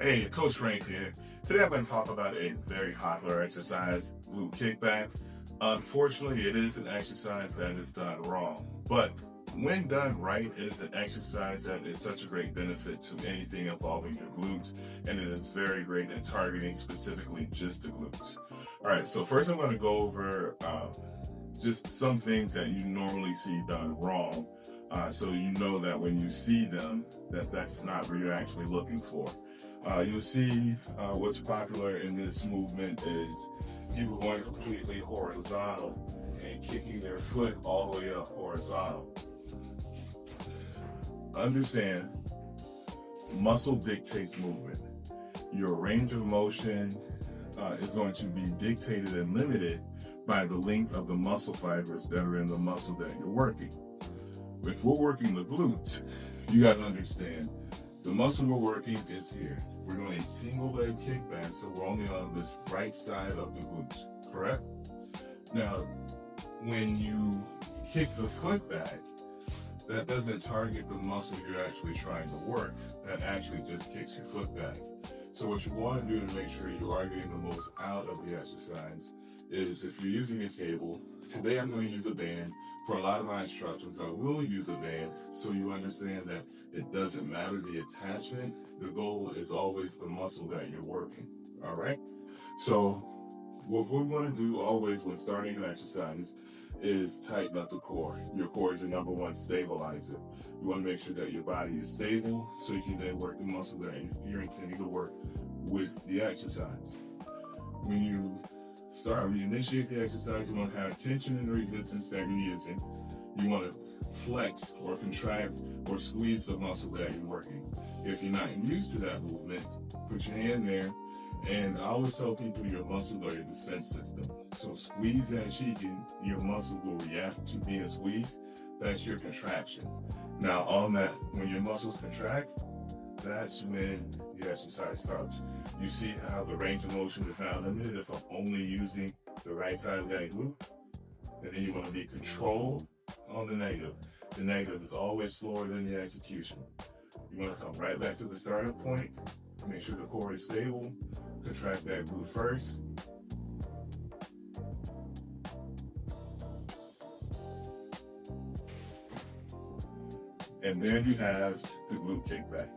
Hey, Coach Frank here. Today I'm going to talk about a very popular exercise, glute kickback. Unfortunately, it is an exercise that is done wrong, but when done right, it is an exercise that is such a great benefit to anything involving your glutes, and it is very great in targeting specifically just the glutes. All right, so first I'm going to go over just some things that you normally see done wrong, so you know that when you see them, that's not what you're actually looking for. You'll see what's popular in this movement is people going completely horizontal and kicking their foot all the way up horizontal. Understand, muscle dictates movement. Your range of motion is going to be dictated and limited by the length of the muscle fibers that are in the muscle that you're working. If we're working the glutes, you got to understand the muscle we're working is here. We're doing a single leg kickback, so we're only on this right side of the glutes, correct? Now, when you kick the foot back, that doesn't target the muscle you're actually trying to work. That actually just kicks your foot back. So what you want to do to make sure you are getting the most out of the exercise is, if you're using a cable, today I'm going to use a band. For a lot of my instructions, I will use a band, so you understand that it doesn't matter the attachment. The goal is always the muscle that you're working, all right? So what we want to do always when starting an exercise is tighten up the core. Your core is your number one stabilizer. You want to make sure that your body is stable so you can then work the muscle that you're intending to work with the exercise. When you initiate the exercise, you want to have tension and resistance that you're using. You want to flex or contract or squeeze the muscle that you're working. If you're not used to that movement, put your hand there. And I always tell people your muscles are your defense system. So squeeze and cheeking, your muscle will react to being squeezed. That's your contraction. Now on that, when your muscles contract, that's when the exercise starts. You see how the range of motion is now limited if I'm only using the right side of that glute? And then you want to be controlled on the negative. The negative is always slower than the execution. You want to come right back to the starting point, make sure the core is stable, contract that glute first. And there you have the glute kickback.